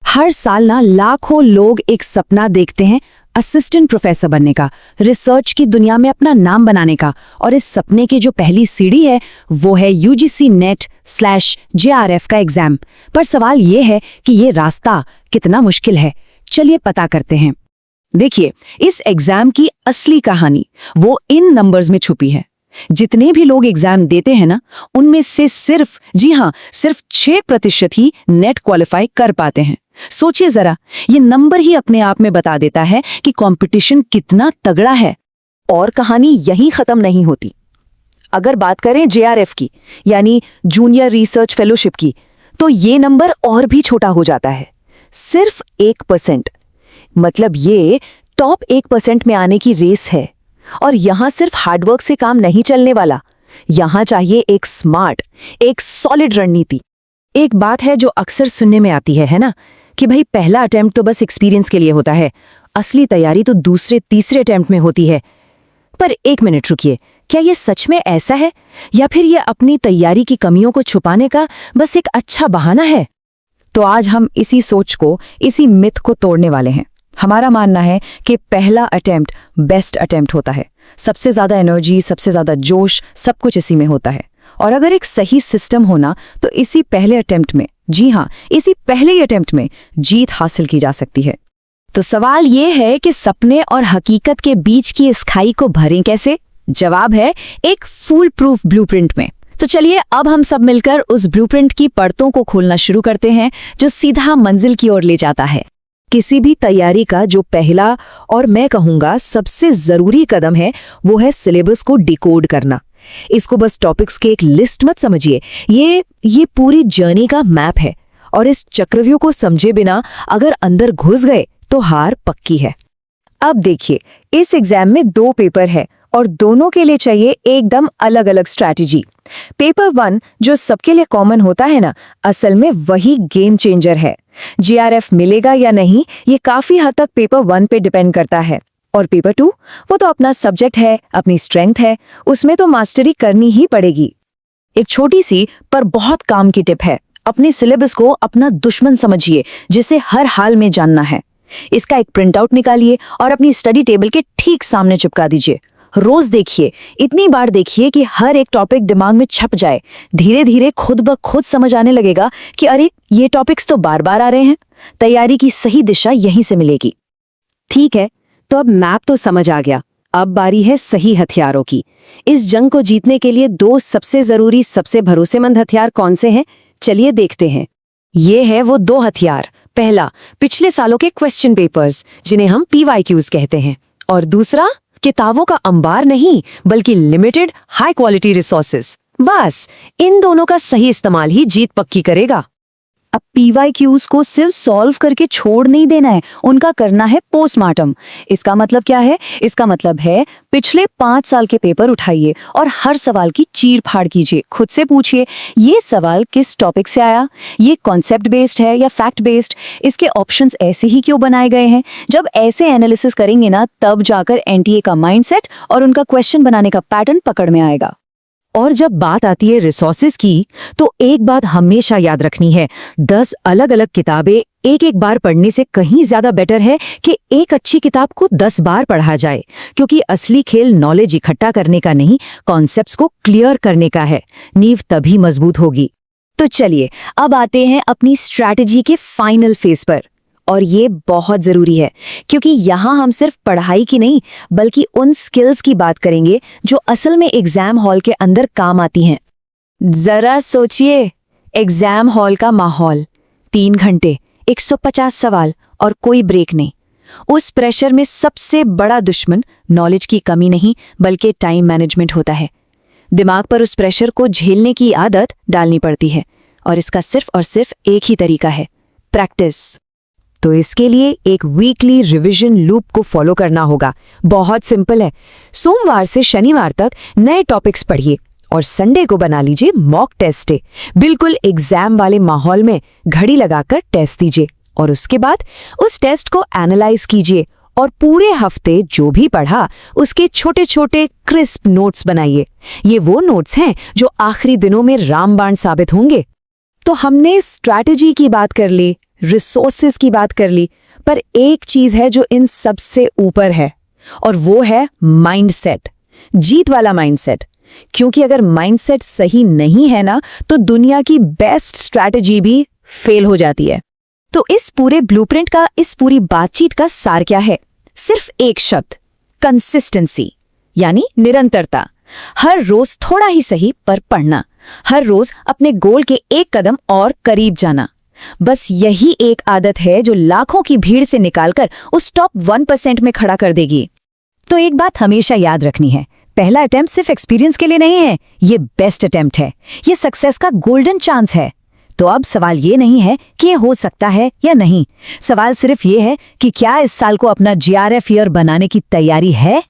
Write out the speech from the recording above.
हर साल ना लाखों लोग एक सपना देखते हैं असिस्टेंट प्रोफेसर बनने का, रिसर्च की दुनिया में अपना नाम बनाने का। और इस सपने की जो पहली सीढ़ी है वो है यूजीसी नेट/जेआरएफ का एग्जाम। पर सवाल ये है कि ये रास्ता कितना मुश्किल है। चलिए पता करते हैं। देखिए, इस एग्जाम की असली कहानी वो इन नंबर्स में छुपी है। जितने भी लोग एग्जाम देते हैं ना, उनमें से सिर्फ 6% ही नेट क्वालिफाई कर पाते हैं। सोचिए जरा, ये नंबर ही अपने आप में बता देता है कि कंपटीशन कितना तगड़ा है। और कहानी यहीं खत्म नहीं होती। अगर बात करें जेआरएफ की, यानी जूनियर रिसर्च फेलोशिप की, तो ये नंबर और भी छोटा हो जाता है, सिर्फ 1%। मतलब ये टॉप 1% में आने की रेस है। और यहां सिर्फ हार्डवर्क से काम नहीं चलने वाला, यहां चाहिए एक स्मार्ट, एक सॉलिड रणनीति। एक बात है जो अक्सर सुनने में आती है ना, कि भाई पहला अटेम्प्ट तो बस एक्सपीरियंस के लिए होता है, असली तैयारी तो दूसरे तीसरे अटेम्प्ट में होती है। पर एक मिनट रुकिए, क्या ये सच में ऐसा है, या फिर ये अपनी तैयारी की कमियों को छुपाने का बस एक अच्छा बहाना है? तो आज हम इसी सोच को, इसी मिथ को तोड़ने वाले हैं। हमारा मानना है कि पहला अटेम्प्ट बेस्ट अटेम्प्ट होता है। सबसे ज्यादा एनर्जी, सबसे ज्यादा जोश, सब कुछ इसी में होता है। और अगर एक सही सिस्टम होना तो इसी पहले अटेम्प्ट में, जी हाँ, इसी पहले ही अटेम्प्ट में जीत हासिल की जा सकती है। तो सवाल ये है कि सपने और हकीकत के बीच की इस खाई को भरें कैसे? जवाब है एक फूल प्रूफ ब्लूप्रिंट में। तो चलिए अब हम सब मिलकर उस ब्लूप्रिंट की परतों को खोलना शुरू करते हैं, जो सीधा मंजिल की ओर ले जाता है। किसी भी तैयारी का जो पहला और मैं कहूंगा सबसे जरूरी कदम है, वो है सिलेबस को डिकोड करना। इसको बस टॉपिक्स के एक लिस्ट मत समझिए, ये पूरी जर्नी का मैप है। और इस चक्रव्यूह को समझे बिना अगर अंदर घुस गए तो हार पक्की है। अब देखिए, इस एग्जाम में 2 पेपर है और दोनों के लिए चाहिए एकदम अलग अलग स्ट्रैटेजी। पेपर 1 जो सबके लिए कॉमन होता है ना, असल में वही गेम चेंजर है। जेआरएफ मिलेगा या नहीं, ये काफी हद तक पेपर 1 पे डिपेंड करता है। और पेपर 2 वो तो अपना सब्जेक्ट है, अपनी स्ट्रेंथ है, उसमें तो मास्टरी करनी ही पड़ेगी। एक छोटी सी पर बहुत काम की टिप है, अपने सिलेबस को अपना दुश्मन समझिए, जिसे हर हाल में जानना है। इसका एक प्रिंट आउट निकालिए और अपनी स्टडी टेबल के ठीक सामने चिपका दीजिए। रोज देखिए, इतनी बार देखिए कि हर एक टॉपिक दिमाग में छप जाए। धीरे धीरे खुद ब खुद समझ आने लगेगा कि अरे ये टॉपिक्स तो बार बार आ रहे हैं। तैयारी की सही दिशा यहीं से मिलेगी। ठीक है, तो अब मैप तो समझ आ गया, अब बारी है सही हथियारों की। इस जंग को जीतने के लिए 2 सबसे जरूरी, सबसे भरोसेमंद हथियार कौन से हैं? चलिए देखते हैं। ये है वो 2 हथियार। पहला, पिछले सालों के क्वेश्चन पेपर्स, जिन्हें हम पीवाईक्यूज कहते हैं। और दूसरा, किताबों का अंबार नहीं, बल्कि लिमिटेड हाई क्वालिटी रिसोर्सेज। बस इन दोनों का सही इस्तेमाल ही जीत पक्की करेगा। अब पीवाईक्यूज को सिर्फ सॉल्व करके छोड़ नहीं देना है, उनका करना है पोस्टमार्टम। इसका मतलब क्या है? इसका मतलब है पिछले 5 साल के पेपर उठाइए और हर सवाल की चीर फाड़ कीजिए। खुद से पूछिए, ये सवाल किस टॉपिक से आया, ये कॉन्सेप्ट बेस्ड है या फैक्ट बेस्ड, इसके ऑप्शंस ऐसे ही क्यों बनाए गए हैं। जब ऐसे एनालिसिस करेंगे ना, तब जाकर एनटीए का माइंडसेट और उनका क्वेश्चन बनाने का पैटर्न पकड़ में आएगा। और जब बात आती है रिसोर्सेज की, तो एक बात हमेशा याद रखनी है, 10 अलग अलग किताबें एक बार पढ़ने से कहीं ज्यादा बेटर है कि एक अच्छी किताब को 10 बार पढ़ा जाए। क्योंकि असली खेल नॉलेज इकट्ठा करने का नहीं, कॉन्सेप्ट्स को क्लियर करने का है। नींव तभी मजबूत होगी। तो चलिए अब आते हैं अपनी स्ट्रैटेजी के फाइनल फेज पर। और ये बहुत जरूरी है, क्योंकि यहाँ हम सिर्फ पढ़ाई की नहीं, बल्कि उन स्किल्स की बात करेंगे जो असल में एग्जाम हॉल के अंदर काम आती हैं। जरा सोचिए, एग्जाम हॉल का माहौल, 3 घंटे, 150 सवाल और कोई ब्रेक नहीं। उस प्रेशर में सबसे बड़ा दुश्मन नॉलेज की कमी नहीं, बल्कि टाइम मैनेजमेंट होता है। दिमाग पर उस प्रेशर को झेलने की आदत डालनी पड़ती है, और इसका सिर्फ और सिर्फ एक ही तरीका है, प्रैक्टिस। तो इसके लिए एक वीकली रिवीजन लूप को फॉलो करना होगा। बहुत सिंपल है। सोमवार से शनिवार तक नए टॉपिक्स पढ़िए और संडे को बना लीजिए मॉक टेस्ट डे। बिल्कुल एग्जाम वाले माहौल में घड़ी लगाकर टेस्ट दीजिए और उसके बाद उस टेस्ट को एनालाइज कीजिए और पूरे हफ्ते जो भी पढ़ा उसके छोटे छोटे क्रिस्प नोट्स बनाइए। ये वो नोट्स हैं जो आखिरी दिनों में रामबाण साबित होंगे। तो हमने स्ट्रैटेजी की बात कर ली, रिसोर्सेज की बात कर ली, पर एक चीज है जो इन सबसे ऊपर है, और वो है माइंडसेट, जीत वाला माइंडसेट। क्योंकि अगर माइंडसेट सही नहीं है ना, तो दुनिया की बेस्ट स्ट्रैटेजी भी फेल हो जाती है। तो इस पूरे ब्लूप्रिंट का, इस पूरी बातचीत का सार क्या है? सिर्फ एक शब्द, कंसिस्टेंसी, यानी निरंतरता। हर रोज थोड़ा ही सही पर पढ़ना, हर रोज अपने गोल के एक कदम और करीब जाना। बस यही एक आदत है जो लाखों की भीड़ से निकालकर उस टॉप 1% में खड़ा कर देगी। तो एक बात हमेशा याद रखनी है, पहला अटेम्प्ट सिर्फ एक्सपीरियंस के लिए नहीं है, ये बेस्ट अटेम्प्ट है, ये सक्सेस का गोल्डन चांस है। तो अब सवाल ये नहीं है कि ये हो सकता है या नहीं, सवाल सिर्फ ये है कि क्या इस साल को अपना GRF ईयर बनाने की तैयारी है।